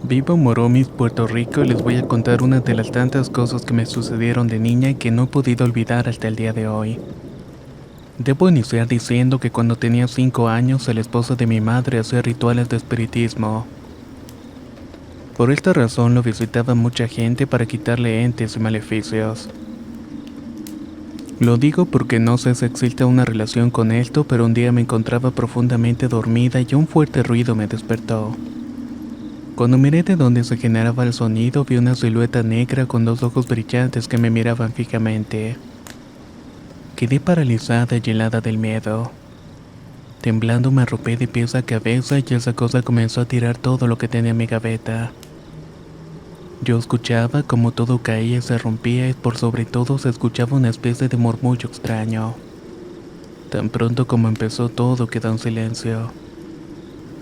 Vivo en Moromis, Puerto Rico y les voy a contar una de las tantas cosas que me sucedieron de niña y que no he podido olvidar hasta el día de hoy. Debo iniciar diciendo que cuando tenía 5 años el esposo de mi madre hacía rituales de espiritismo. Por esta razón lo visitaba mucha gente para quitarle entes y maleficios. Lo digo porque no sé si existe una relación con esto, pero un día me encontraba profundamente dormida y un fuerte ruido me despertó. Cuando miré de donde se generaba el sonido, vi una silueta negra con dos ojos brillantes que me miraban fijamente. Quedé paralizada y helada del miedo. Temblando me arropé de pies a cabeza y esa cosa comenzó a tirar todo lo que tenía en mi gaveta. Yo escuchaba como todo caía y se rompía y por sobre todo se escuchaba una especie de murmullo extraño. Tan pronto como empezó todo quedó en silencio.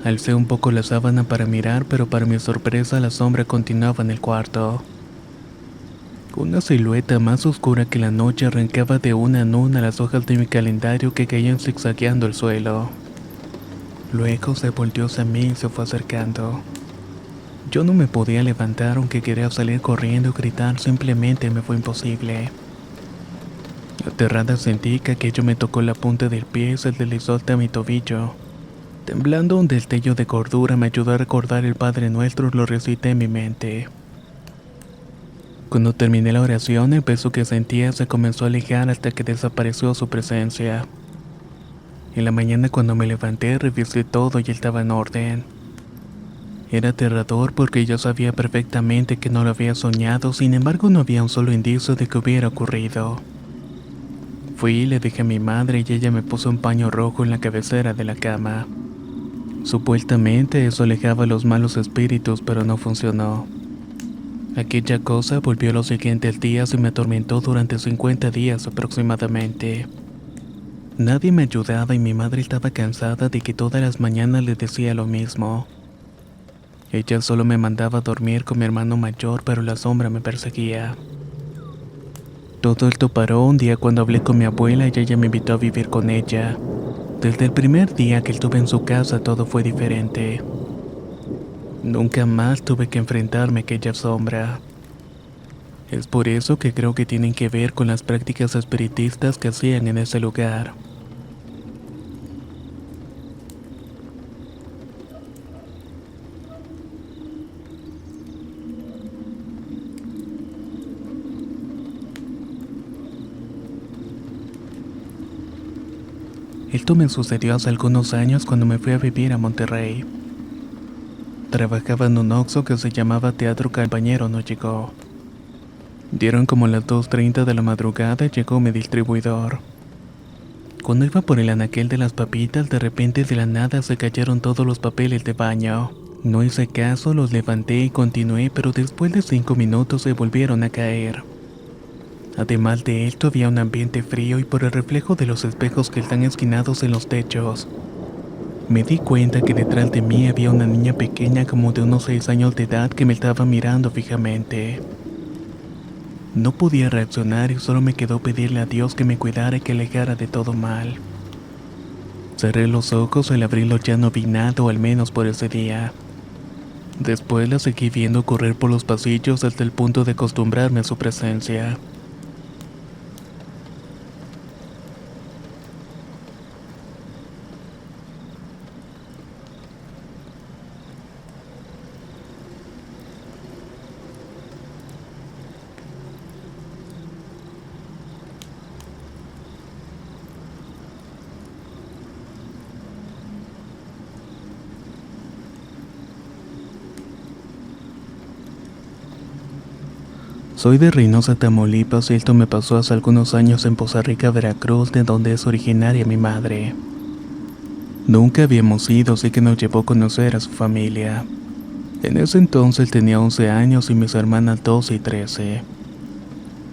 Alcé un poco la sábana para mirar, pero para mi sorpresa la sombra continuaba en el cuarto. Una silueta más oscura que la noche arrancaba de una en una las hojas de mi calendario que caían zigzagueando el suelo. Luego se volteó hacia mí y se fue acercando. Yo no me podía levantar aunque quería salir corriendo y gritar, simplemente me fue imposible. Aterrada sentí que aquello me tocó la punta del pie y se deslizó hasta mi tobillo. Temblando un destello de cordura me ayudó a recordar el Padre Nuestro y lo recité en mi mente. Cuando terminé la oración, el peso que sentía se comenzó a alejar hasta que desapareció su presencia. En la mañana cuando me levanté, revisé todo y estaba en orden. Era aterrador porque yo sabía perfectamente que no lo había soñado, sin embargo no había un solo indicio de que hubiera ocurrido. Fui y le dije a mi madre y ella me puso un paño rojo en la cabecera de la cama. Supuestamente eso alejaba a los malos espíritus, pero no funcionó. Aquella cosa volvió los siguientes días y me atormentó durante 50 días aproximadamente. Nadie me ayudaba y mi madre estaba cansada de que todas las mañanas le decía lo mismo. Ella solo me mandaba a dormir con mi hermano mayor, pero la sombra me perseguía. Todo esto paró un día cuando hablé con mi abuela y ella me invitó a vivir con ella. Desde el primer día que estuve en su casa todo fue diferente. Nunca más tuve que enfrentarme a aquella sombra. Es por eso que creo que tienen que ver con las prácticas espiritistas que hacían en ese lugar. Esto me sucedió hace algunos años cuando me fui a vivir a Monterrey. Trabajaba en un Oxxo que se llamaba Teatro Compañero, no llegó. Dieron como las 2:30 de la madrugada y llegó mi distribuidor. Cuando iba por el anaquel de las papitas, de repente de la nada se cayeron todos los papeles de baño. No hice caso, los levanté y continué, pero después de 5 minutos se volvieron a caer. Además de esto había un ambiente frío y por el reflejo de los espejos que están esquinados en los techos, me di cuenta que detrás de mí había una niña pequeña como de unos 6 años de edad que me estaba mirando fijamente. No podía reaccionar y solo me quedó pedirle a Dios que me cuidara y que alejara de todo mal. Cerré los ojos y al abrirlos ya no vi nada, o al menos por ese día. Después la seguí viendo correr por los pasillos hasta el punto de acostumbrarme a su presencia. Soy de Reynosa, Tamaulipas y esto me pasó hace algunos años en Poza Rica, Veracruz, de donde es originaria mi madre. Nunca habíamos ido, así que nos llevó a conocer a su familia. En ese entonces tenía 11 años y mis hermanas 12 y 13.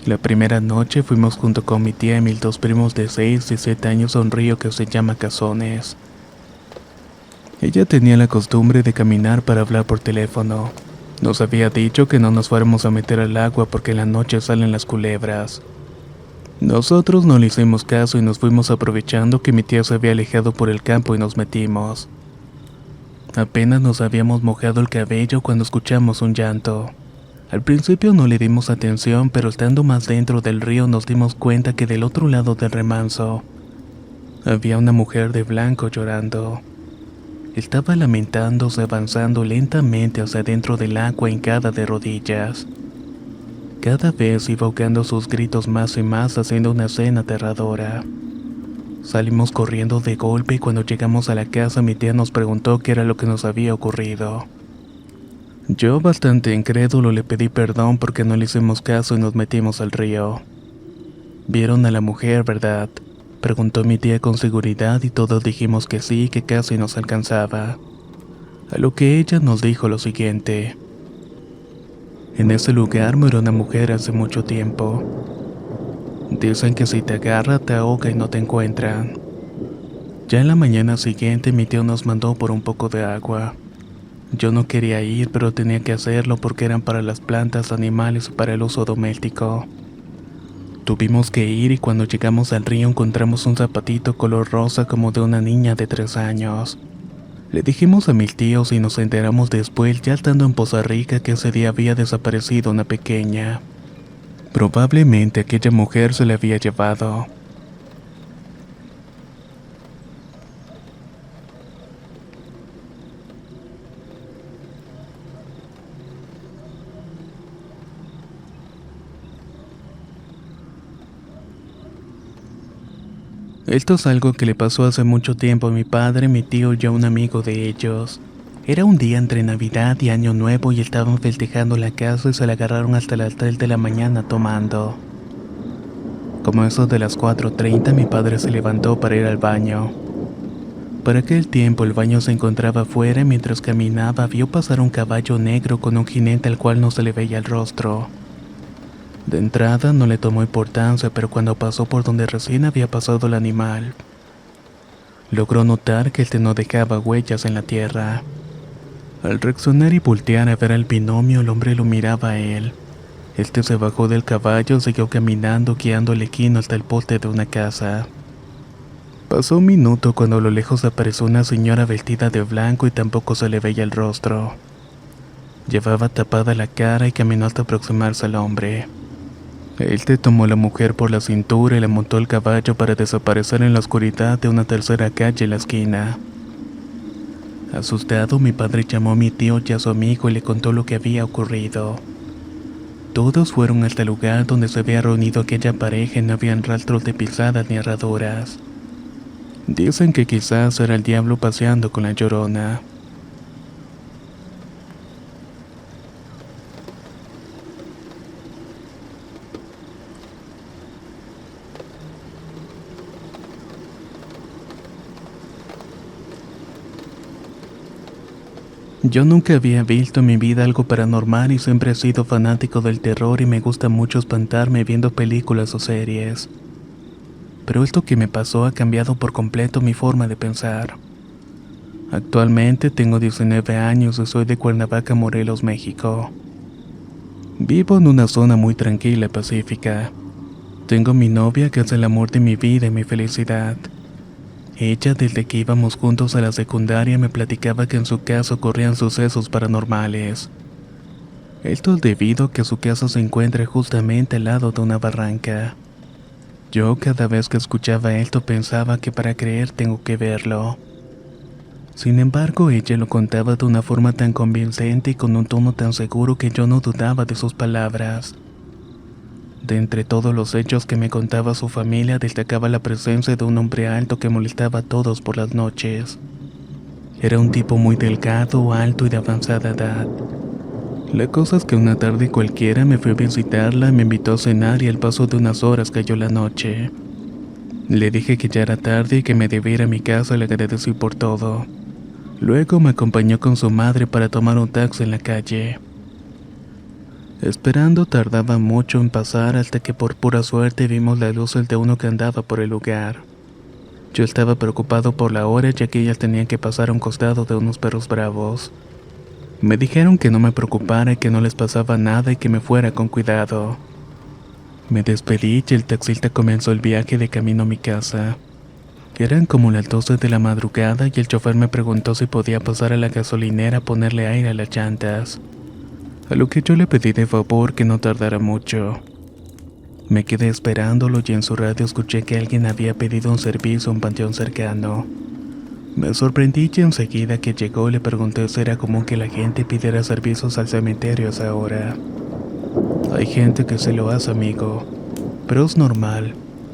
La primera noche fuimos junto con mi tía y mis dos primos de 6 y 7 años a un río que se llama Cazones. Ella tenía la costumbre de caminar para hablar por teléfono. Nos había dicho que no nos fuéramos a meter al agua porque en la noche salen las culebras. Nosotros no le hicimos caso y nos fuimos aprovechando que mi tía se había alejado por el campo y nos metimos. Apenas nos habíamos mojado el cabello cuando escuchamos un llanto. Al principio no le dimos atención, pero estando más dentro del río nos dimos cuenta que del otro lado del remanso había una mujer de blanco llorando. Estaba lamentándose avanzando lentamente hacia dentro del agua hincada de rodillas. Cada vez iba ahogando sus gritos más y más, haciendo una escena aterradora. Salimos corriendo de golpe y cuando llegamos a la casa mi tía nos preguntó qué era lo que nos había ocurrido. Yo, bastante incrédulo, le pedí perdón porque no le hicimos caso y nos metimos al río. ¿Vieron a la mujer, verdad?, preguntó mi tía con seguridad y todos dijimos que sí, que casi nos alcanzaba. A lo que ella nos dijo lo siguiente: en ese lugar murió una mujer hace mucho tiempo. Dicen que si te agarra te ahoga y no te encuentran. Ya en la mañana siguiente mi tío nos mandó por un poco de agua. Yo no quería ir, pero tenía que hacerlo porque eran para las plantas, animales y para el uso doméstico. Tuvimos que ir y cuando llegamos al río encontramos un zapatito color rosa como de una niña de 3 años. Le dijimos a mis tíos y nos enteramos después, ya estando en Poza Rica, que ese día había desaparecido una pequeña. Probablemente aquella mujer se la había llevado. Esto es algo que le pasó hace mucho tiempo a mi padre, mi tío y a un amigo de ellos. Era un día entre Navidad y Año Nuevo y estaban festejando la casa y se la agarraron hasta las 3 de la mañana tomando. Como eso de las 4:30 mi padre se levantó para ir al baño. Para aquel tiempo el baño se encontraba afuera y mientras caminaba vio pasar un caballo negro con un jinete al cual no se le veía el rostro. De entrada no le tomó importancia, pero cuando pasó por donde recién había pasado el animal, logró notar que este no dejaba huellas en la tierra. Al reaccionar y voltear a ver al binomio, el hombre lo miraba a él. Este se bajó del caballo y siguió caminando, guiando el equino hasta el poste de una casa. Pasó un minuto cuando a lo lejos apareció una señora vestida de blanco y tampoco se le veía el rostro. Llevaba tapada la cara y caminó hasta aproximarse al hombre. Él tomó a la mujer por la cintura y la montó al caballo para desaparecer en la oscuridad de una tercera calle en la esquina. Asustado, mi padre llamó a mi tío y a su amigo y le contó lo que había ocurrido. Todos fueron hasta el lugar donde se había reunido aquella pareja y no habían rastros de pisadas ni herraduras. Dicen que quizás era el diablo paseando con la Llorona. Yo nunca había visto en mi vida algo paranormal y siempre he sido fanático del terror y me gusta mucho espantarme viendo películas o series. Pero esto que me pasó ha cambiado por completo mi forma de pensar. Actualmente tengo 19 años y soy de Cuernavaca, Morelos, México. Vivo en una zona muy tranquila y pacífica. Tengo mi novia que es el amor de mi vida y mi felicidad. Ella, desde que íbamos juntos a la secundaria, me platicaba que en su casa ocurrían sucesos paranormales. Esto es debido a que su casa se encuentra justamente al lado de una barranca. Yo cada vez que escuchaba esto pensaba que para creer tengo que verlo. Sin embargo, ella lo contaba de una forma tan convincente y con un tono tan seguro que yo no dudaba de sus palabras. De entre todos los hechos que me contaba su familia, destacaba la presencia de un hombre alto que molestaba a todos por las noches. Era un tipo muy delgado, alto y de avanzada edad. La cosa es que una tarde cualquiera me fui a visitarla, me invitó a cenar y al paso de unas horas cayó la noche. Le dije que ya era tarde y que me debía ir a mi casa y le agradecí por todo. Luego me acompañó con su madre para tomar un taxi en la calle. Esperando tardaba mucho en pasar hasta que por pura suerte vimos las luces de uno que andaba por el lugar. Yo estaba preocupado por la hora ya que ellas tenían que pasar a un costado de unos perros bravos. Me dijeron que no me preocupara y que no les pasaba nada y que me fuera con cuidado. Me despedí y el taxista comenzó el viaje de camino a mi casa. Eran como las 12 de la madrugada y el chofer me preguntó si podía pasar a la gasolinera a ponerle aire a las llantas, a lo que yo le pedí de favor que no tardara mucho. Me quedé esperándolo y en su radio escuché que alguien había pedido un servicio a un panteón cercano. Me sorprendí y enseguida que llegó le pregunté si era común que la gente pidiera servicios al cementerio a esa hora. Hay gente que se lo hace, amigo, pero es normal.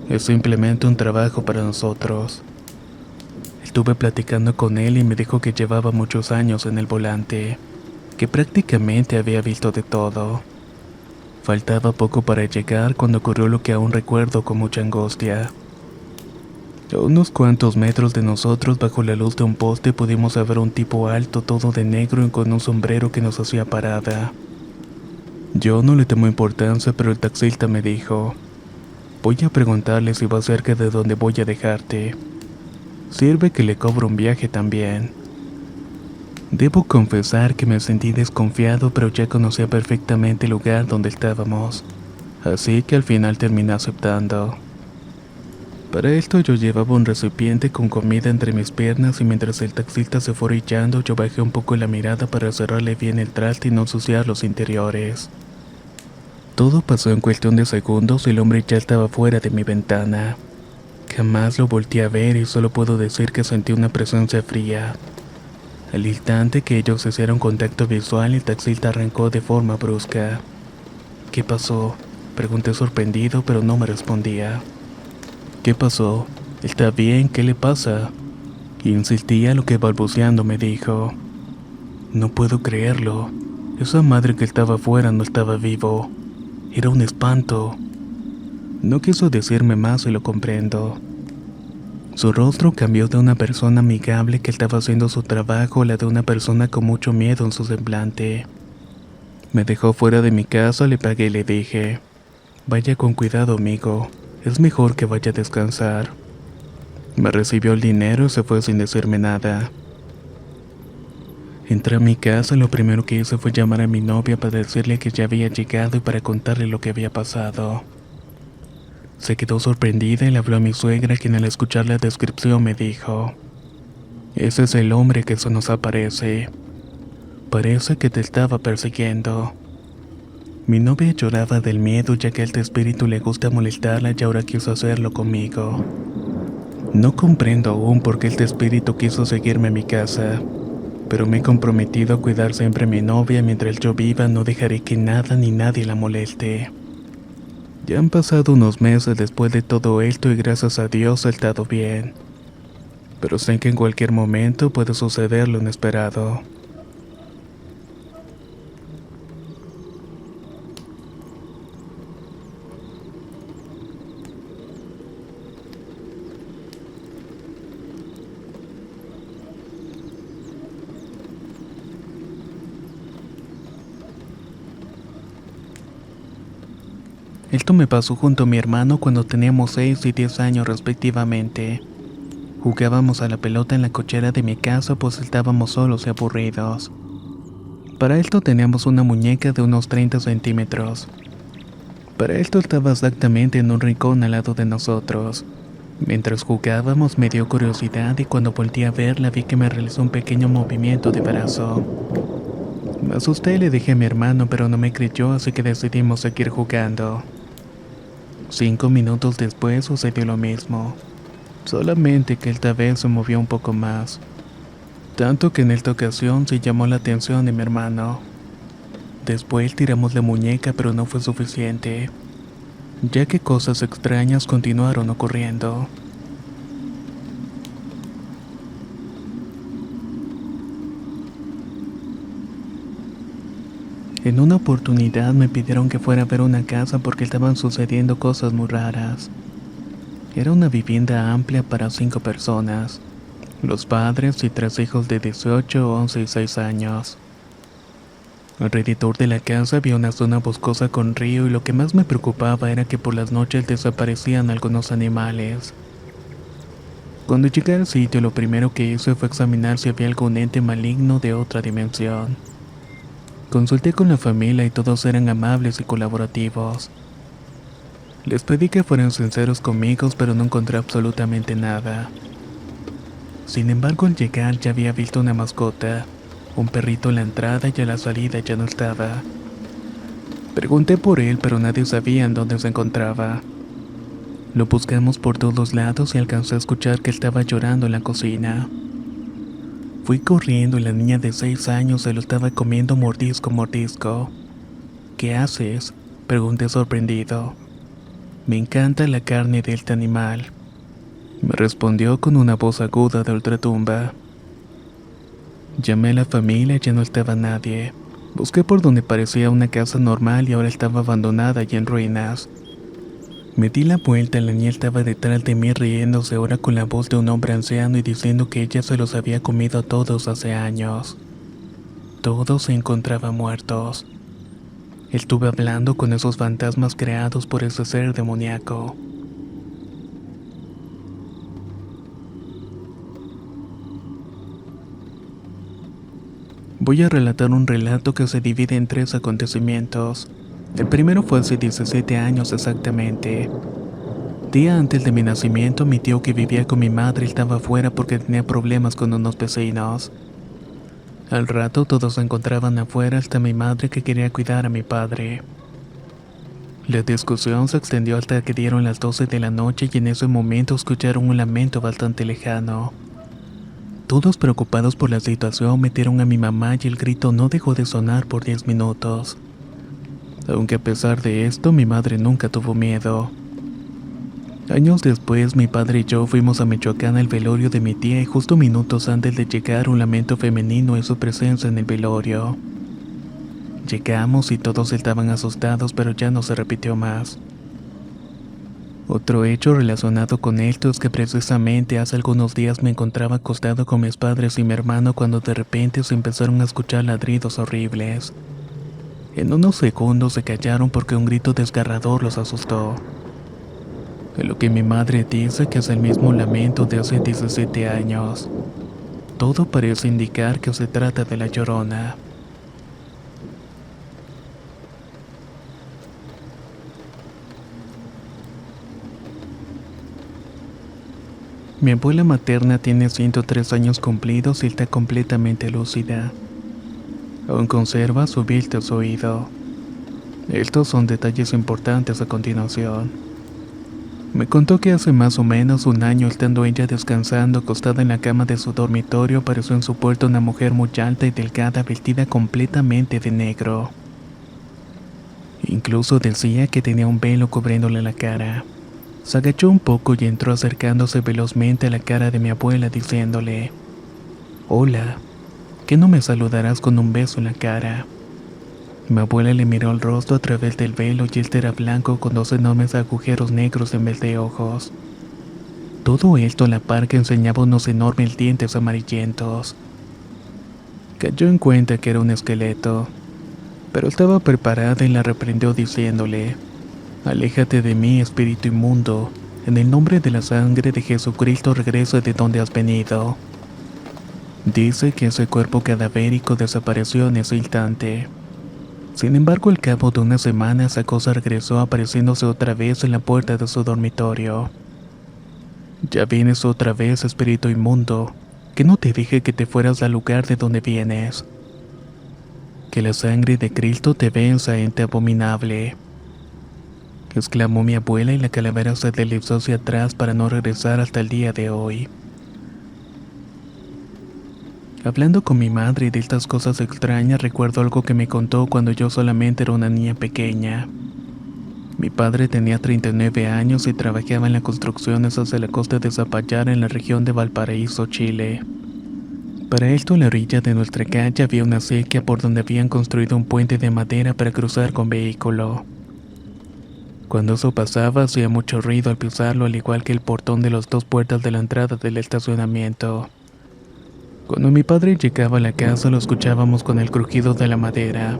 Es simplemente un trabajo para nosotros. Estuve platicando con él y me dijo que llevaba muchos años en el volante, que prácticamente había visto de todo. Faltaba poco para llegar cuando ocurrió lo que aún recuerdo con mucha angustia. A unos cuantos metros de nosotros, bajo la luz de un poste, pudimos ver un tipo alto, todo de negro y con un sombrero que nos hacía parada. Yo no le tomé importancia, pero el taxista me dijo: voy a preguntarle si va cerca de donde voy a dejarte. Sirve que le cobro un viaje también. Debo confesar que me sentí desconfiado, pero ya conocía perfectamente el lugar donde estábamos, así que al final terminé aceptando. Para esto yo llevaba un recipiente con comida entre mis piernas y mientras el taxista se fue orillando yo bajé un poco la mirada para cerrarle bien el traste y no ensuciar los interiores. Todo pasó en cuestión de segundos y el hombre ya estaba fuera de mi ventana. Jamás lo volteé a ver y solo puedo decir que sentí una presencia fría. Al instante que ellos hicieron contacto visual, el taxista arrancó de forma brusca. ¿Qué pasó?, pregunté sorprendido, pero no me respondía. ¿Qué pasó? ¿Está bien? ¿Qué le pasa? Insistía, lo que balbuceando me dijo: no puedo creerlo. Esa madre que estaba afuera no estaba vivo. Era un espanto. No quiso decirme más y lo comprendo. Su rostro cambió de una persona amigable que estaba haciendo su trabajo a la de una persona con mucho miedo en su semblante. Me dejó fuera de mi casa, le pagué y le dije: vaya con cuidado, amigo. Es mejor que vaya a descansar. Me recibió el dinero y se fue sin decirme nada. Entré a mi casa y lo primero que hice fue llamar a mi novia para decirle que ya había llegado y para contarle lo que había pasado. Se quedó sorprendida y le habló a mi suegra, quien al escuchar la descripción me dijo: ese es el hombre que se nos aparece. Parece que te estaba persiguiendo. Mi novia lloraba del miedo ya que a este espíritu le gusta molestarla y ahora quiso hacerlo conmigo. No comprendo aún por qué este espíritu quiso seguirme a mi casa, pero me he comprometido a cuidar siempre a mi novia. Mientras yo viva no dejaré que nada ni nadie la moleste. Ya han pasado unos meses después de todo esto y gracias a Dios he estado bien. Pero sé que en cualquier momento puede suceder lo inesperado. Esto me pasó junto a mi hermano cuando teníamos 6 y 10 años respectivamente. Jugábamos a la pelota en la cochera de mi casa pues estábamos solos y aburridos. Para esto teníamos una muñeca de unos 30 centímetros. Para esto estaba exactamente en un rincón al lado de nosotros. Mientras jugábamos me dio curiosidad y cuando volteé a verla vi que me realizó un pequeño movimiento de brazo. Me asusté y le dije a mi hermano, pero no me creyó, así que decidimos seguir jugando. 5 minutos después sucedió lo mismo, solamente que esta vez se movió un poco más, tanto que en esta ocasión se llamó la atención de mi hermano. Después tiramos la muñeca, pero no fue suficiente, ya que cosas extrañas continuaron ocurriendo. En una oportunidad me pidieron que fuera a ver una casa porque estaban sucediendo cosas muy raras. Era una vivienda amplia para 5 personas, los padres y 3 hijos de 18, 11 y 6 años. Alrededor de la casa había una zona boscosa con río y lo que más me preocupaba era que por las noches desaparecían algunos animales. Cuando llegué al sitio lo primero que hice fue examinar si había algún ente maligno de otra dimensión. Consulté con la familia y todos eran amables y colaborativos. Les pedí que fueran sinceros conmigo, pero no encontré absolutamente nada. Sin embargo, al llegar ya había visto una mascota, un perrito en la entrada y a la salida ya no estaba. Pregunté por él, pero nadie sabía en dónde se encontraba. Lo buscamos por todos lados y alcancé a escuchar que estaba llorando en la cocina. Fui corriendo y la niña de 6 años se lo estaba comiendo mordisco a mordisco. ¿Qué haces?, pregunté sorprendido. Me encanta la carne de este animal, me respondió con una voz aguda de ultratumba. Llamé a la familia y ya no estaba nadie. Busqué por donde parecía una casa normal y ahora estaba abandonada y en ruinas. Me di la vuelta y la niña estaba detrás de mí riéndose ahora con la voz de un hombre anciano y diciendo que ella se los había comido a todos hace años. Todos se encontraban muertos. Estuve hablando con esos fantasmas creados por ese ser demoníaco. Voy a relatar un relato que se divide en 3 acontecimientos. El primero fue hace 17 años exactamente. Día antes de mi nacimiento, mi tío que vivía con mi madre estaba afuera porque tenía problemas con unos vecinos. Al rato todos se encontraban afuera hasta mi madre que quería cuidar a mi padre. La discusión se extendió hasta que dieron las 12 de la noche y en ese momento escucharon un lamento bastante lejano. Todos preocupados por la situación metieron a mi mamá y el grito no dejó de sonar por 10 minutos. Aunque a pesar de esto, mi madre nunca tuvo miedo. Años después, mi padre y yo fuimos a Michoacán al velorio de mi tía y justo minutos antes de llegar un lamento femenino hizo presencia en el velorio. Llegamos y todos estaban asustados, pero ya no se repitió más. Otro hecho relacionado con esto es que precisamente hace algunos días me encontraba acostado con mis padres y mi hermano cuando de repente se empezaron a escuchar ladridos horribles. En unos segundos se callaron porque un grito desgarrador los asustó. En lo que mi madre dice que es el mismo lamento de hace 17 años. Todo parece indicar que se trata de la Llorona. Mi abuela materna tiene 103 años cumplidos y está completamente lúcida. Aún conserva su vista a su oído. Estos son detalles importantes a continuación. Me contó que hace más o menos un año, estando ella descansando acostada en la cama de su dormitorio, apareció en su puerta una mujer muy alta y delgada vestida completamente de negro. Incluso decía que tenía un velo cubriéndole la cara. Se agachó un poco y entró acercándose velozmente a la cara de mi abuela diciéndole: «Hola, ¿qué no me saludarás con un beso en la cara?». Mi abuela le miró el rostro a través del velo y este era blanco con 2 enormes agujeros negros en vez de ojos. Todo esto a la par que enseñaba unos enormes dientes amarillentos. Cayó en cuenta que era un esqueleto, pero estaba preparada y la reprendió diciéndole: «Aléjate de mí, espíritu inmundo. En el nombre de la sangre de Jesucristo regresa de donde has venido». Dice que ese cuerpo cadavérico desapareció en ese instante. Sin embargo, al cabo de una semana, esa cosa regresó apareciéndose otra vez en la puerta de su dormitorio. «Ya vienes otra vez, espíritu inmundo. Que no te dije que te fueras al lugar de donde vienes. Que la sangre de Cristo te venza, ente abominable», exclamó mi abuela y la calavera se deslizó hacia atrás para no regresar hasta el día de hoy. Hablando con mi madre de estas cosas extrañas, recuerdo algo que me contó cuando yo solamente era una niña pequeña. Mi padre tenía 39 años y trabajaba en las construcciones hacia la costa de Zapallar en la región de Valparaíso, Chile. Para esto, en la orilla de nuestra calle había una acequia por donde habían construido un puente de madera para cruzar con vehículo. Cuando eso pasaba, hacía mucho ruido al pisarlo, al igual que el portón de las 2 puertas de la entrada del estacionamiento. Cuando mi padre llegaba a la casa, lo escuchábamos con el crujido de la madera.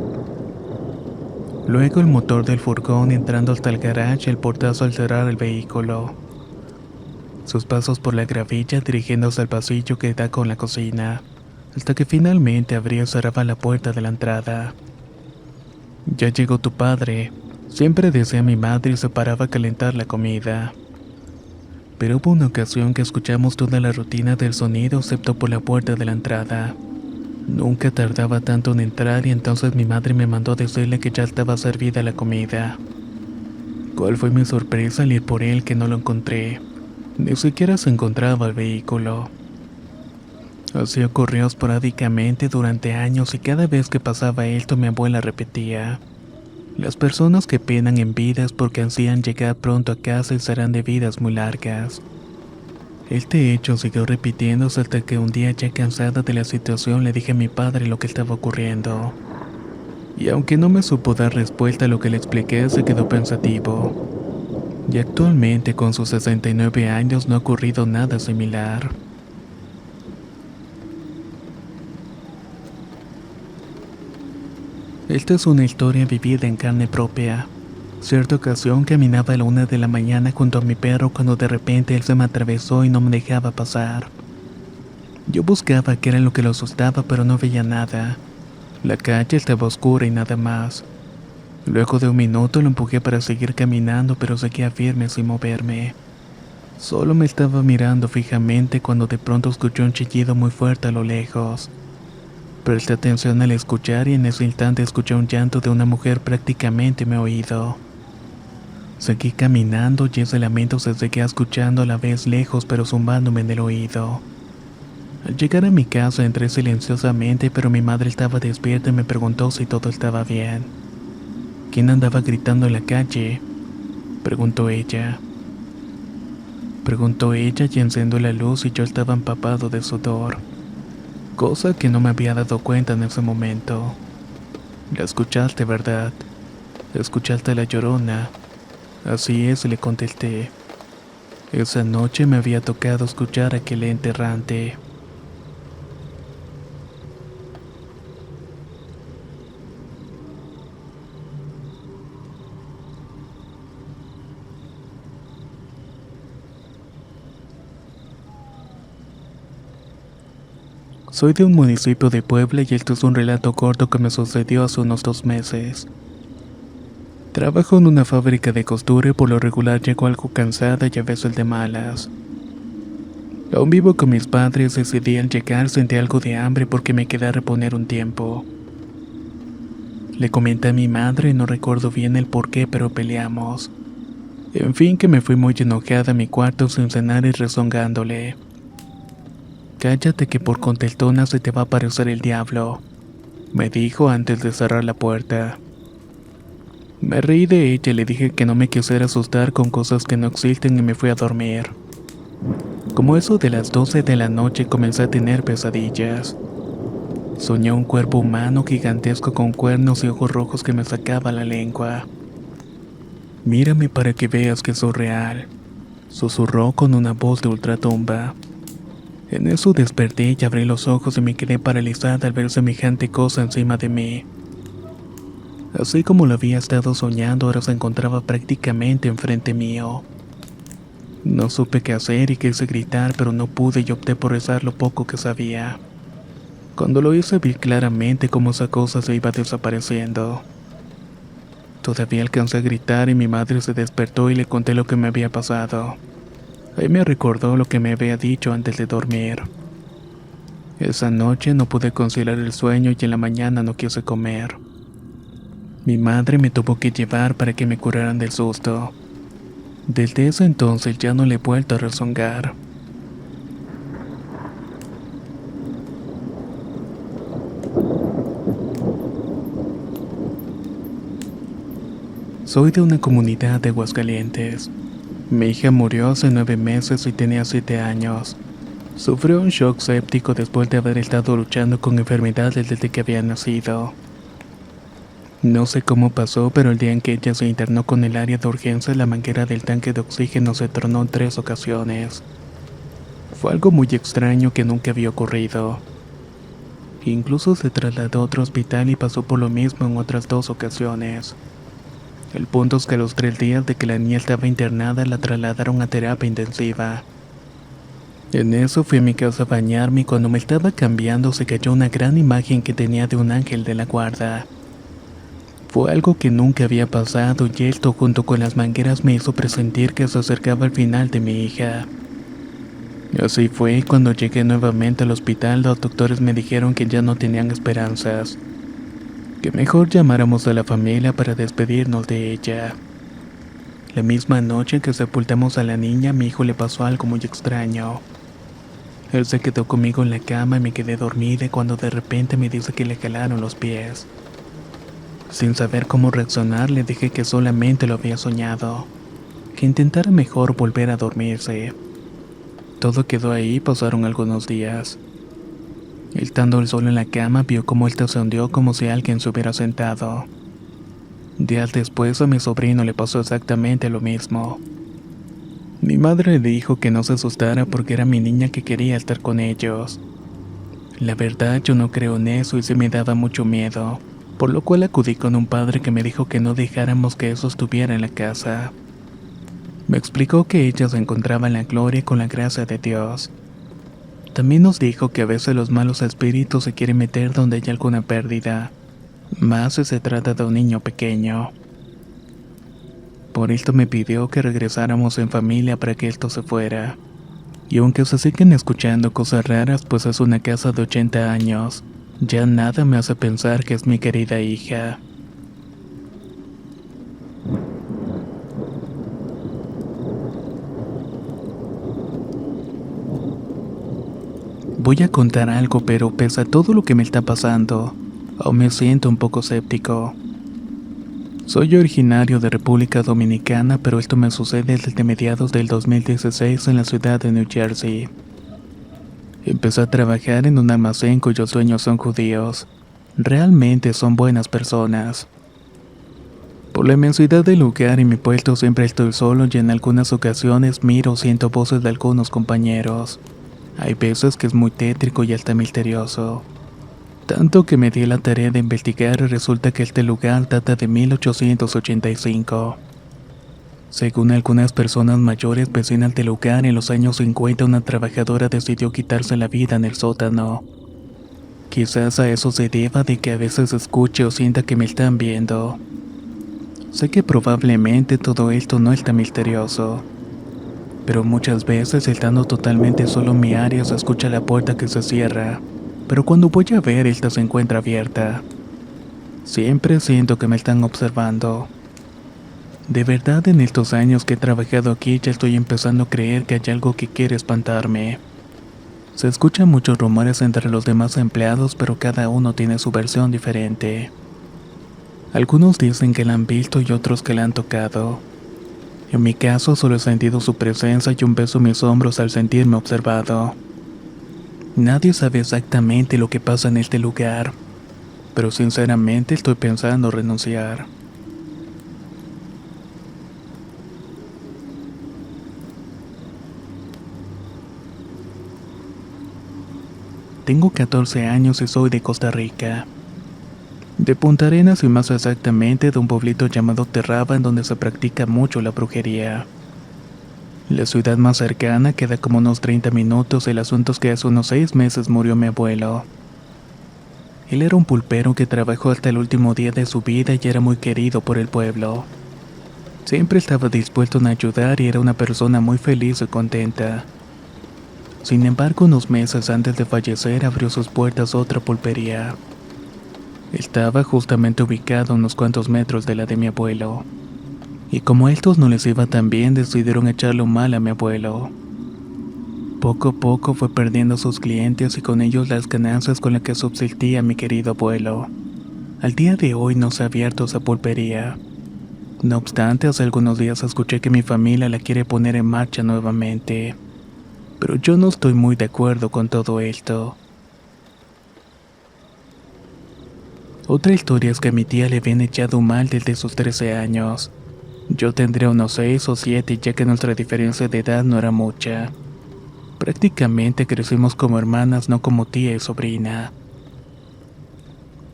Luego el motor del furgón entrando hasta el garage y el portazo al cerrar el vehículo. Sus pasos por la gravilla dirigiéndose al pasillo que da con la cocina, hasta que finalmente abría y cerraba la puerta de la entrada. «Ya llegó tu padre», siempre decía mi madre y se paraba a calentar la comida. pero hubo una ocasión que escuchamos toda la rutina del sonido excepto por la puerta de la entrada. Nunca tardaba tanto en entrar y entonces mi madre me mandó a decirle que ya estaba servida la comida. ¿Cuál fue mi sorpresa al ir por él que no lo encontré? Ni siquiera se encontraba el vehículo. Así ocurrió esporádicamente durante años y cada vez que pasaba esto mi abuela repetía: las personas que penan en vida es porque ansían llegar pronto a casa y serán de vidas muy largas. Este hecho siguió repitiéndose hasta que un día, ya cansada de la situación, le dije a mi padre lo que estaba ocurriendo. Y aunque no me supo dar respuesta a lo que le expliqué, se quedó pensativo. Y actualmente, con sus 69 años, no ha ocurrido nada similar. Esta es una historia vivida en carne propia. Cierta ocasión caminaba a la 1 de la mañana junto a mi perro cuando de repente él se me atravesó y no me dejaba pasar. Yo buscaba qué era lo que lo asustaba, pero no veía nada. La calle estaba oscura y nada más. Luego de un minuto lo empujé para seguir caminando, pero seguía firme sin moverme. Solo me estaba mirando fijamente cuando de pronto escuché un chillido muy fuerte a lo lejos. Presté atención al escuchar y en ese instante escuché un llanto de una mujer prácticamente en mi oído. Seguí caminando y ese lamento se seguía escuchando a la vez lejos pero zumbándome en el oído. Al llegar a mi casa entré silenciosamente, pero mi madre estaba despierta y me preguntó si todo estaba bien. ¿Quién andaba gritando en la calle?, preguntó ella. Y encendió la luz y yo estaba empapado de sudor, cosa que no me había dado cuenta en ese momento. La escuchaste, ¿verdad? ¿Escuchaste a la Llorona? Así es, le contesté. Esa noche me había tocado escuchar a aquel ente errante. Soy de un municipio de Puebla y esto es un relato corto que me sucedió hace unos 2 meses. Trabajo en una fábrica de costura y por lo regular llego algo cansada y a veces de malas. Aún vivo con mis padres, decidí al llegar sentí algo de hambre porque me quedé a reponer un tiempo. Le comenté a mi madre, no recuerdo bien el por qué, pero peleamos. En fin, que me fui muy enojada a mi cuarto sin cenar y rezongándole: cállate que por contestona se te va a aparecer el diablo, me dijo antes de cerrar la puerta. Me reí de ella y le dije que no me quisiera asustar con cosas que no existen y me fui a dormir. Como eso de las 12 de la noche comencé a tener pesadillas. Soñé un cuerpo humano gigantesco con cuernos y ojos rojos que me sacaba la lengua. Mírame para que veas que soy real, susurró con una voz de ultratumba. En eso desperté y abrí los ojos y me quedé paralizada al ver semejante cosa encima de mí. Así como lo había estado soñando, ahora se encontraba prácticamente enfrente mío. No supe qué hacer y quise gritar, pero no pude y opté por rezar lo poco que sabía. Cuando lo hice vi claramente cómo esa cosa se iba desapareciendo. Todavía alcancé a gritar y mi madre se despertó y le conté lo que me había pasado. Ahí me recordó lo que me había dicho antes de dormir. Esa noche no pude conciliar el sueño y en la mañana no quise comer. Mi madre me tuvo que llevar para que me curaran del susto. Desde ese entonces ya no le he vuelto a rezongar. Soy de una comunidad de Aguascalientes. Mi hija murió hace 9 meses y tenía 7 años. Sufrió un shock séptico después de haber estado luchando con enfermedades desde que había nacido. No sé cómo pasó, pero el día en que ella se internó con el área de urgencias, la manguera del tanque de oxígeno se tronó en 3 ocasiones. Fue algo muy extraño que nunca había ocurrido. Incluso se trasladó a otro hospital y pasó por lo mismo en otras 2 ocasiones. El punto es que a los 3 días de que la niña estaba internada, la trasladaron a terapia intensiva. En eso fui a mi casa a bañarme y cuando me estaba cambiando se cayó una gran imagen que tenía de un ángel de la guarda. Fue algo que nunca había pasado y esto junto con las mangueras me hizo presentir que se acercaba el final de mi hija. Así fue, cuando llegué nuevamente al hospital, los doctores me dijeron que ya no tenían esperanzas, que mejor llamáramos a la familia para despedirnos de ella. La misma noche que sepultamos a la niña, a mi hijo le pasó algo muy extraño. Él se quedó conmigo en la cama y me quedé dormida cuando de repente me dice que le jalaron los pies. Sin saber cómo reaccionar, le dije que solamente lo había soñado, que intentara mejor volver a dormirse. Todo quedó ahí, pasaron algunos días. Estando él solo en la cama, vio cómo él se hundió como si alguien se hubiera sentado. Días después a mi sobrino le pasó exactamente lo mismo. Mi madre le dijo que no se asustara porque era mi niña que quería estar con ellos. La verdad, yo no creo en eso y sí me daba mucho miedo, por lo cual acudí con un padre que me dijo que no dejáramos que eso estuviera en la casa. Me explicó que ella se encontraba en la gloria con la gracia de Dios. También nos dijo que a veces los malos espíritus se quieren meter donde hay alguna pérdida, más si se trata de un niño pequeño. Por esto me pidió que regresáramos en familia para que esto se fuera. Y aunque se siguen escuchando cosas raras, pues es una casa de 80 años, ya nada me hace pensar que es mi querida hija. Voy a contar algo, pero pese a todo lo que me está pasando, aún me siento un poco escéptico. Soy originario de República Dominicana, pero esto me sucede desde mediados del 2016 en la ciudad de New Jersey. Empecé a trabajar en un almacén cuyos dueños son judíos. Realmente son buenas personas. Por la inmensidad del lugar y mi puesto siempre estoy solo y en algunas ocasiones miro o siento voces de algunos compañeros. Hay veces que es muy tétrico y hasta misterioso. Tanto que me di la tarea de investigar y resulta que este lugar data de 1885. Según algunas personas mayores vecinas del lugar, en los años 50 una trabajadora decidió quitarse la vida en el sótano. Quizás a eso se deba de que a veces escuche o sienta que me están viendo. Sé que probablemente todo esto no es tan misterioso, pero muchas veces estando totalmente solo en mi área se escucha la puerta que se cierra, pero cuando voy a ver esta se encuentra abierta. Siempre siento que me están observando. De verdad, en estos años que he trabajado aquí ya estoy empezando a creer que hay algo que quiere espantarme. Se escuchan muchos rumores entre los demás empleados, pero cada uno tiene su versión diferente. Algunos dicen que la han visto y otros que la han tocado. En mi caso solo he sentido su presencia y un beso en mis hombros al sentirme observado. Nadie sabe exactamente lo que pasa en este lugar, pero sinceramente estoy pensando renunciar. Tengo 14 años y soy de Costa Rica. De Punta Arenas y más exactamente de un pueblito llamado Terraba en donde se practica mucho la brujería. La ciudad más cercana queda como unos 30 minutos. El asunto es que hace unos 6 meses murió mi abuelo. Él era un pulpero que trabajó hasta el último día de su vida y era muy querido por el pueblo. Siempre estaba dispuesto a ayudar y era una persona muy feliz y contenta. Sin embargo, unos meses antes de fallecer abrió sus puertas otra pulpería. Estaba justamente ubicado a unos cuantos metros de la de mi abuelo. Y como a estos no les iba tan bien, decidieron echarle un mal a mi abuelo. Poco a poco fue perdiendo sus clientes y con ellos las ganancias con las que subsistía mi querido abuelo. Al día de hoy no se ha abierto esa pulpería. No obstante, hace algunos días escuché que mi familia la quiere poner en marcha nuevamente. Pero yo no estoy muy de acuerdo con todo esto. Otra historia es que a mi tía le habían echado un mal desde sus 13 años. Yo tendría unos 6 o 7 ya que nuestra diferencia de edad no era mucha. Prácticamente crecimos como hermanas, no como tía y sobrina.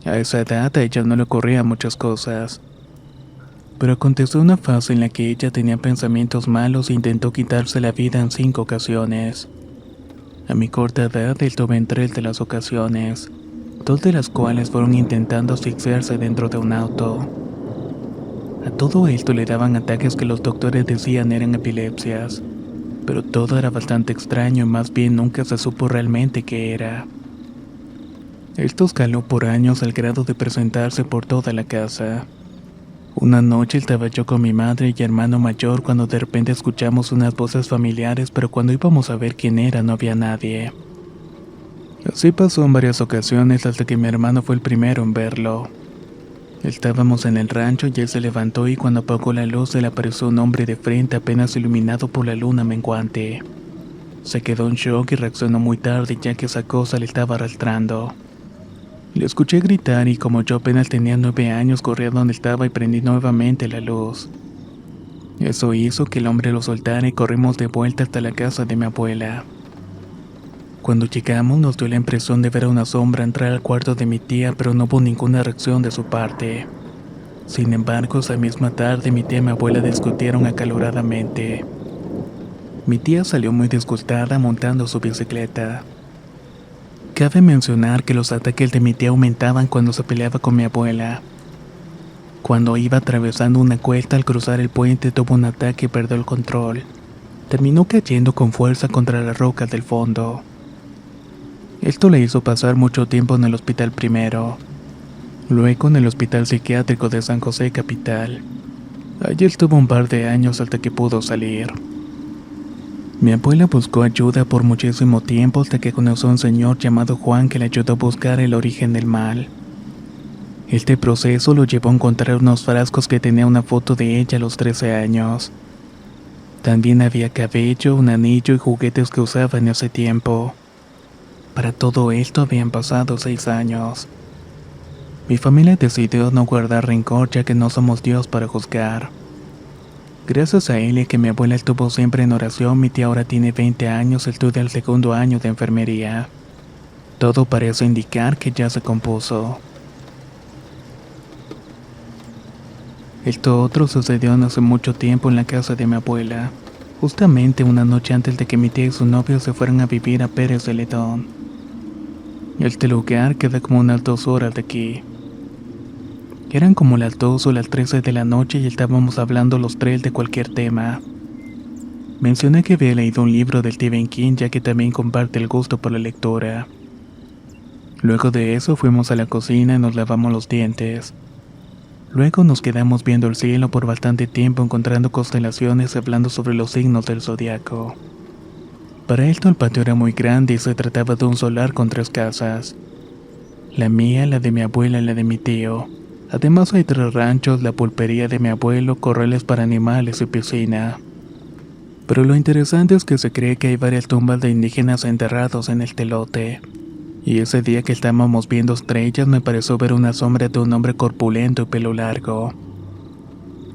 A esa edad a ella no le ocurrían muchas cosas. Pero aconteció una fase en la que ella tenía pensamientos malos e intentó quitarse la vida en 5 ocasiones. A mi corta edad estuve en 3 de las ocasiones. 2 de las cuales fueron intentando asfixiarse dentro de un auto. A todo esto le daban ataques que los doctores decían eran epilepsias, pero todo era bastante extraño y más bien nunca se supo realmente qué era. Esto escaló por años al grado de presentarse por toda la casa. Una noche estaba yo con mi madre y hermano mayor cuando de repente escuchamos unas voces familiares, pero cuando íbamos a ver quién era no había nadie. Así pasó en varias ocasiones hasta que mi hermano fue el primero en verlo. Estábamos en el rancho y él se levantó y cuando apagó la luz se le apareció un hombre de frente apenas iluminado por la luna menguante. Se quedó en shock y reaccionó muy tarde ya que esa cosa le estaba arrastrando. Le escuché gritar y como yo apenas tenía 9 años corrí a donde estaba y prendí nuevamente la luz. Eso hizo que el hombre lo soltara y corrimos de vuelta hasta la casa de mi abuela. Cuando llegamos nos dio la impresión de ver a una sombra entrar al cuarto de mi tía, pero no hubo ninguna reacción de su parte. Sin embargo, esa misma tarde mi tía y mi abuela discutieron acaloradamente. Mi tía salió muy disgustada montando su bicicleta. Cabe mencionar que los ataques de mi tía aumentaban cuando se peleaba con mi abuela. Cuando iba atravesando una cuesta al cruzar el puente tuvo un ataque y perdió el control. Terminó cayendo con fuerza contra las rocas del fondo. Esto le hizo pasar mucho tiempo en el hospital primero, luego en el hospital psiquiátrico de San José Capital. Allí estuvo un par de años hasta que pudo salir. Mi abuela buscó ayuda por muchísimo tiempo hasta que conoció a un señor llamado Juan que le ayudó a buscar el origen del mal. Este proceso lo llevó a encontrar unos frascos que tenía una foto de ella a los 13 años. También había cabello, un anillo y juguetes que usaba en ese tiempo. Para todo esto habían pasado 6 años. Mi familia decidió no guardar rencor ya que no somos Dios para juzgar. Gracias a él y a que mi abuela estuvo siempre en oración, mi tía ahora tiene 20 años y estudia el 2.º año de enfermería. Todo parece indicar que ya se compuso. Esto otro sucedió no hace mucho tiempo en la casa de mi abuela, justamente una noche antes de que mi tía y su novio se fueran a vivir a Pérez de Letón. Este lugar queda como unas 2 horas de aquí. Eran como las 2 o las 13 de la noche y estábamos hablando los tres de cualquier tema. Mencioné que había leído un libro de Stephen King ya que también comparte el gusto por la lectura. Luego de eso fuimos a la cocina y nos lavamos los dientes. Luego nos quedamos viendo el cielo por bastante tiempo encontrando constelaciones y hablando sobre los signos del zodiaco. Para esto el patio era muy grande y se trataba de un solar con 3 casas. La mía, la de mi abuela y la de mi tío. Además hay 3 ranchos, la pulpería de mi abuelo, corrales para animales y piscina. Pero lo interesante es que se cree que hay varias tumbas de indígenas enterrados en el telote. Y ese día que estábamos viendo estrellas me pareció ver una sombra de un hombre corpulento y pelo largo.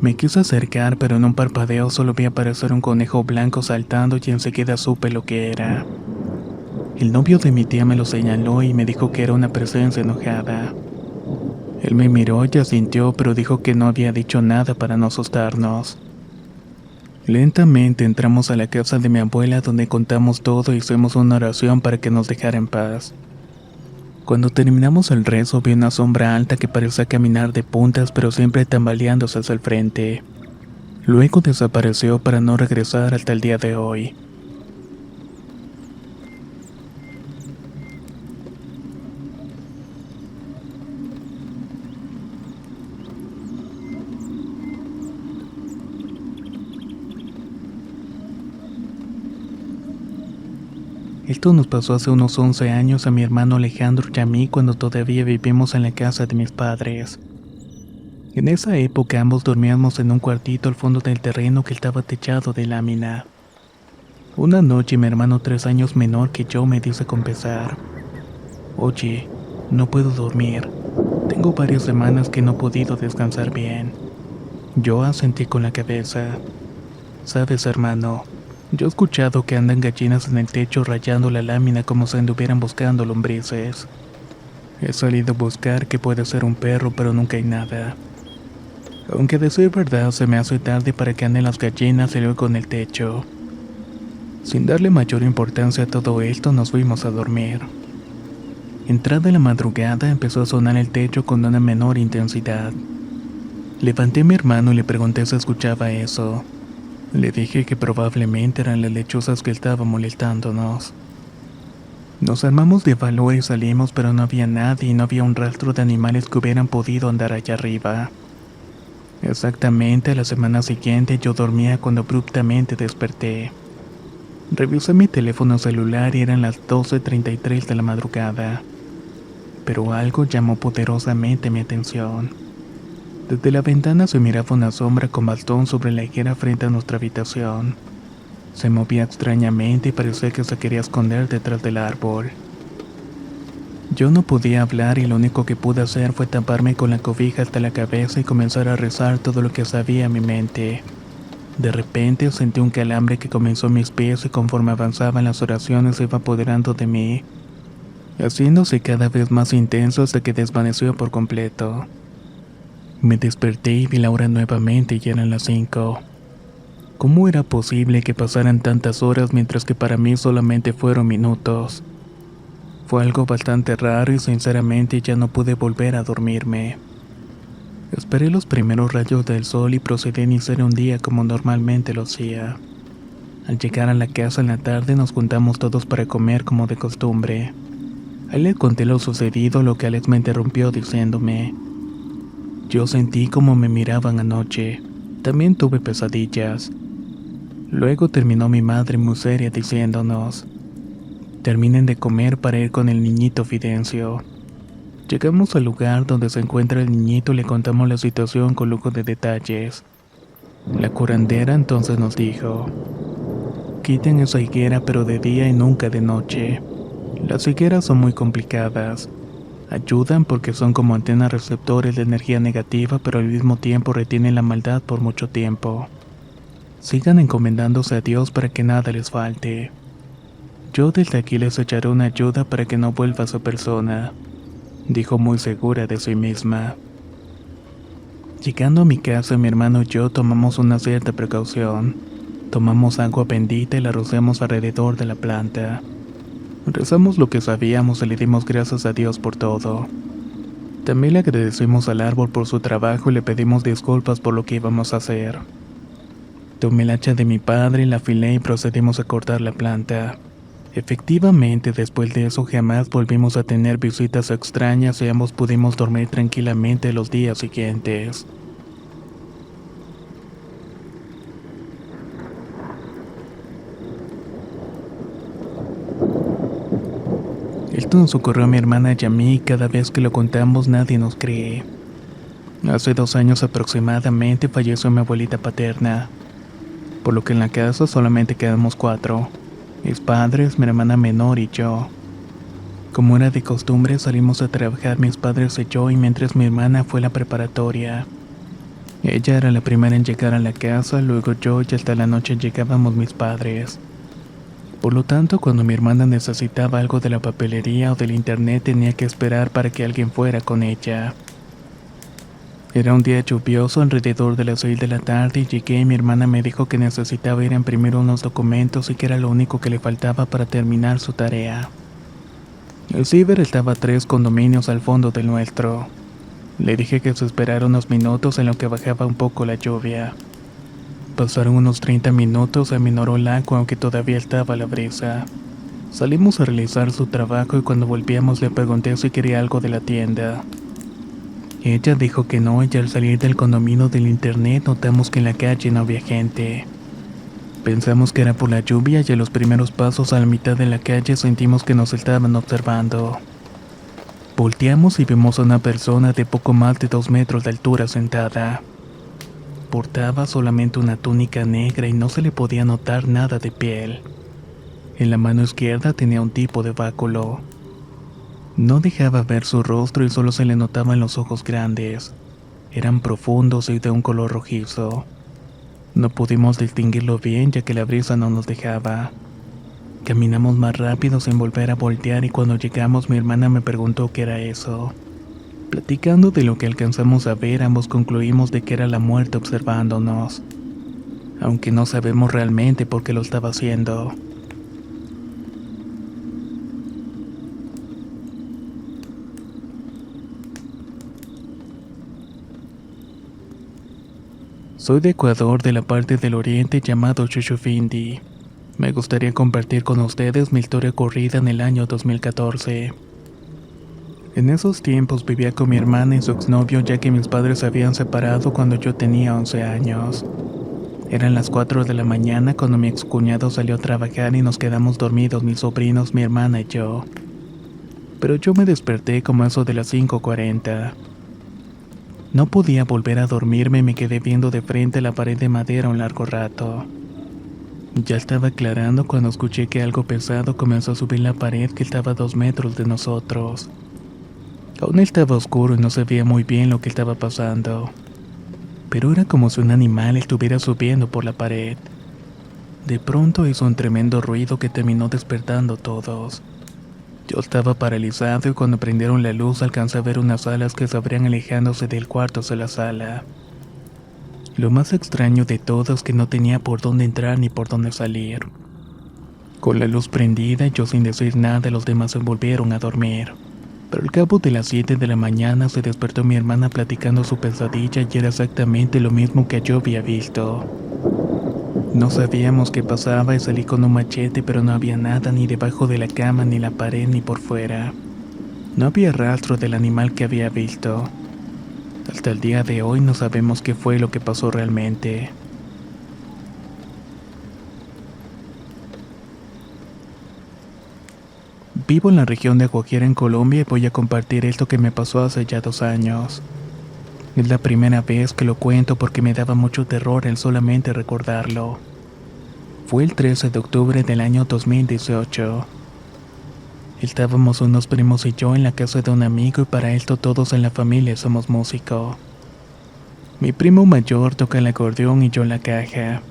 Me quise acercar, pero en un parpadeo solo vi aparecer un conejo blanco saltando y enseguida supe lo que era. El novio de mi tía me lo señaló y me dijo que era una presencia enojada. Él me miró y asintió, pero dijo que no había dicho nada para no asustarnos. Lentamente entramos a la casa de mi abuela donde contamos todo y hicimos una oración para que nos dejara en paz. Cuando terminamos el rezo vi una sombra alta que parecía caminar de puntas pero siempre tambaleándose hacia el frente. Luego desapareció para no regresar hasta el día de hoy. Esto nos pasó hace unos 11 años a mi hermano Alejandro y a mí cuando todavía vivimos en la casa de mis padres. En esa época ambos dormíamos en un cuartito al fondo del terreno que estaba techado de lámina. Una noche mi hermano 3 años menor que yo me dice con pesar: "Oye, no puedo dormir. Tengo varias semanas que no he podido descansar bien". Yo asentí con la cabeza. "Sabes, hermano, yo he escuchado que andan gallinas en el techo rayando la lámina como si anduvieran buscando lombrices. He salido a buscar que puede ser un perro, pero nunca hay nada. Aunque decir verdad se me hace tarde para que anden las gallinas y luego en el techo". Sin darle mayor importancia a todo esto, nos fuimos a dormir. Entrada la madrugada empezó a sonar el techo con una menor intensidad. Levanté a mi hermano y le pregunté si escuchaba eso. Le dije que probablemente eran las lechuzas que estaban molestándonos. Nos armamos de valor y salimos, pero no había nadie y no había un rastro de animales que hubieran podido andar allá arriba. Exactamente a la semana siguiente yo dormía cuando abruptamente desperté. Revisé mi teléfono celular y eran las 12:33 de la madrugada. Pero algo llamó poderosamente mi atención. Desde la ventana se miraba una sombra con bastón sobre la higuera frente a nuestra habitación. Se movía extrañamente y parecía que se quería esconder detrás del árbol. Yo no podía hablar y lo único que pude hacer fue taparme con la cobija hasta la cabeza y comenzar a rezar todo lo que sabía en mi mente. De repente sentí un calambre que comenzó en mis pies y conforme avanzaban las oraciones se iba apoderando de mí, haciéndose cada vez más intenso hasta que desvaneció por completo. Me desperté y vi la hora nuevamente y eran las 5. ¿Cómo era posible que pasaran tantas horas mientras que para mí solamente fueron minutos? Fue algo bastante raro y sinceramente ya no pude volver a dormirme. Esperé los primeros rayos del sol y procedí a iniciar un día como normalmente lo hacía. Al llegar a la casa en la tarde nos juntamos todos para comer como de costumbre. Ahí le conté lo sucedido, lo que Alex me interrumpió diciéndome: yo sentí como me miraban anoche. También tuve pesadillas. Luego terminó mi madre muy seria diciéndonos: terminen de comer para ir con el niñito Fidencio. Llegamos al lugar donde se encuentra el niñito y le contamos la situación con lujo de detalles. La curandera entonces nos dijo: quiten esa higuera pero de día y nunca de noche. Las higueras son muy complicadas. Ayudan porque son como antenas receptores de energía negativa, pero al mismo tiempo retienen la maldad por mucho tiempo. Sigan encomendándose a Dios para que nada les falte. Yo desde aquí les echaré una ayuda para que no vuelva a su persona, dijo muy segura de sí misma. Llegando a mi casa, mi hermano y yo tomamos una cierta precaución. Tomamos agua bendita y la rociamos alrededor de la planta. Rezamos lo que sabíamos y le dimos gracias a Dios por todo. También le agradecimos al árbol por su trabajo y le pedimos disculpas por lo que íbamos a hacer. Tomé el hacha de mi padre, la afilé y procedimos a cortar la planta. Efectivamente, después de eso jamás volvimos a tener visitas extrañas y ambos pudimos dormir tranquilamente los días siguientes. Esto nos ocurrió a mi hermana y a mí y cada vez que lo contamos nadie nos cree. Hace 2 años aproximadamente falleció mi abuelita paterna, por lo que en la casa solamente quedamos 4, mis padres, mi hermana menor y yo. Como era de costumbre salimos a trabajar mis padres y yo y mientras mi hermana fue a la preparatoria. Ella era la primera en llegar a la casa, luego yo y hasta la noche llegábamos mis padres. Por lo tanto, cuando mi hermana necesitaba algo de la papelería o del internet tenía que esperar para que alguien fuera con ella. Era un día lluvioso alrededor de las 6 de la tarde y llegué y mi hermana me dijo que necesitaba ir a imprimir unos documentos y que era lo único que le faltaba para terminar su tarea. El ciber estaba a 3 condominios al fondo del nuestro. Le dije que se esperara unos minutos en lo que bajaba un poco la lluvia. Pasaron unos 30 minutos, aminoró el agua aunque todavía estaba la brisa. Salimos a realizar su trabajo y cuando volvíamos le pregunté si quería algo de la tienda. Ella dijo que no y al salir del condominio del internet notamos que en la calle no había gente. Pensamos que era por la lluvia y a los primeros pasos a la mitad de la calle sentimos que nos estaban observando. Volteamos y vimos a una persona de poco más de 2 metros de altura sentada. Portaba solamente una túnica negra y no se le podía notar nada de piel. En la mano izquierda tenía un tipo de báculo. No dejaba ver su rostro y solo se le notaban los ojos grandes. Eran profundos y de un color rojizo. No pudimos distinguirlo bien ya que la brisa no nos dejaba. Caminamos más rápido sin volver a voltear y cuando llegamos mi hermana me preguntó qué era eso. Platicando de lo que alcanzamos a ver, ambos concluimos de que era la muerte observándonos, aunque no sabemos realmente por qué lo estaba haciendo. Soy de Ecuador, de la parte del oriente llamado Chuchufindi. Me gustaría compartir con ustedes mi historia ocurrida en el año 2014. En esos tiempos vivía con mi hermana y su exnovio, ya que mis padres se habían separado cuando yo tenía 11 años. Eran las 4 de la mañana cuando mi excuñado salió a trabajar y nos quedamos dormidos mis sobrinos, mi hermana y yo. Pero yo me desperté como eso de las 5:40. No podía volver a dormirme y me quedé viendo de frente a la pared de madera un largo rato. Ya estaba aclarando cuando escuché que algo pesado comenzó a subir la pared que estaba a 2 metros de nosotros. Aún estaba oscuro y no se veía muy bien lo que estaba pasando, pero era como si un animal estuviera subiendo por la pared. De pronto hizo un tremendo ruido que terminó despertando a todos. Yo estaba paralizado y cuando prendieron la luz alcancé a ver unas alas que se abrían alejándose del cuarto hacia la sala. Lo más extraño de todo es que no tenía por dónde entrar ni por dónde salir. Con la luz prendida y yo sin decir nada, los demás se volvieron a dormir. Pero al cabo de las 7 de la mañana se despertó mi hermana platicando su pesadilla y era exactamente lo mismo que yo había visto. No sabíamos qué pasaba y salí con un machete, pero no había nada ni debajo de la cama, ni la pared, ni por fuera. No había rastro del animal que había visto. Hasta el día de hoy no sabemos qué fue lo que pasó realmente. Vivo en la región de Guajira en Colombia y voy a compartir esto que me pasó hace ya 2 años. Es la primera vez que lo cuento porque me daba mucho terror el solamente recordarlo. Fue el 13 de octubre del año 2018. Estábamos unos primos y yo en la casa de un amigo y para esto todos en la familia somos músicos. Mi primo mayor toca el acordeón y yo la caja.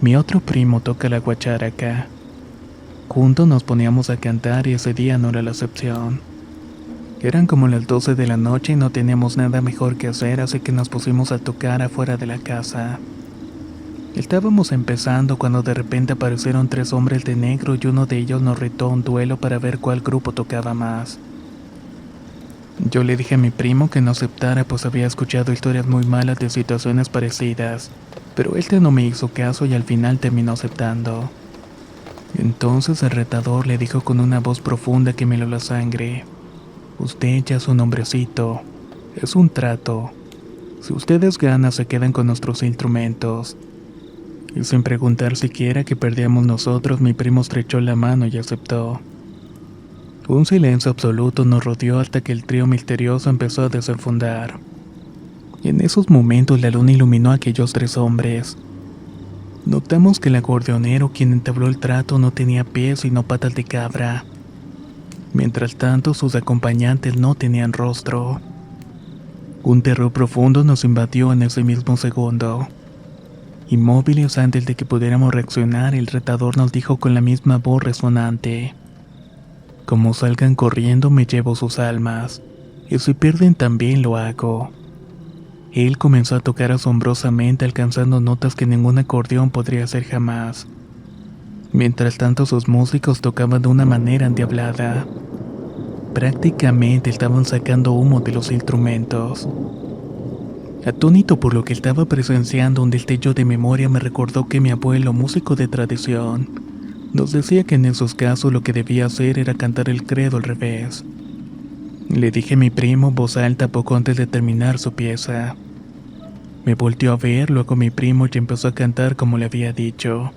Mi otro primo toca la guacharaca. Juntos nos poníamos a cantar y ese día no era la excepción. Eran como las 12 de la noche y no teníamos nada mejor que hacer, así que nos pusimos a tocar afuera de la casa. Estábamos empezando cuando de repente aparecieron 3 hombres de negro y uno de ellos nos retó a un duelo para ver cuál grupo tocaba más. Yo le dije a mi primo que no aceptara, pues había escuchado historias muy malas de situaciones parecidas, pero este no me hizo caso y al final terminó aceptando. Entonces el retador le dijo con una voz profunda que me heló la sangre: "Usted ya es un hombrecito, es un trato. Si ustedes ganan se quedan con nuestros instrumentos". Y sin preguntar siquiera qué perdíamos nosotros, mi primo estrechó la mano y aceptó. Un silencio absoluto nos rodeó hasta que el trío misterioso empezó a desenfundar. En esos momentos la luna iluminó a aquellos 3 hombres. Notamos que el acordeonero, quien entabló el trato, no tenía pies sino patas de cabra. Mientras tanto, sus acompañantes no tenían rostro. Un terror profundo nos invadió en ese mismo segundo. Inmóviles antes de que pudiéramos reaccionar, el retador nos dijo con la misma voz resonante: "Como salgan corriendo me llevo sus almas, y si pierden también lo hago". Él comenzó a tocar asombrosamente, alcanzando notas que ningún acordeón podría hacer jamás. Mientras tanto sus músicos tocaban de una manera endiablada. Prácticamente estaban sacando humo de los instrumentos. Atónito por lo que estaba presenciando, un destello de memoria me recordó que mi abuelo, músico de tradición, nos decía que en esos casos lo que debía hacer era cantar el credo al revés. Le dije a mi primo en voz alta poco antes de terminar su pieza. Me volteó a ver, luego mi primo y empezó a cantar como le había dicho.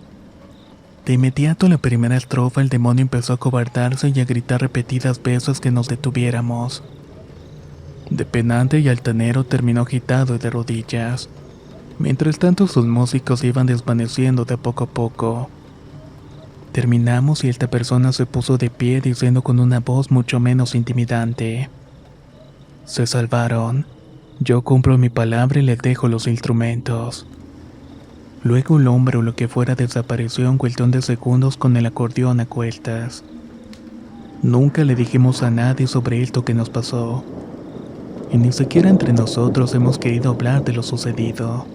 De inmediato, en la primera estrofa, el demonio empezó a acobardarse y a gritar repetidas veces que nos detuviéramos. De penante y altanero terminó agitado y de rodillas. Mientras tanto, sus músicos se iban desvaneciendo de poco a poco. Terminamos y esta persona se puso de pie diciendo con una voz mucho menos intimidante: "Se salvaron. Yo cumplo mi palabra y les dejo los instrumentos". Luego el hombre o lo que fuera desapareció en cuestión de segundos con el acordeón a cuestas. Nunca le dijimos a nadie sobre esto que nos pasó. Y ni siquiera entre nosotros hemos querido hablar de lo sucedido.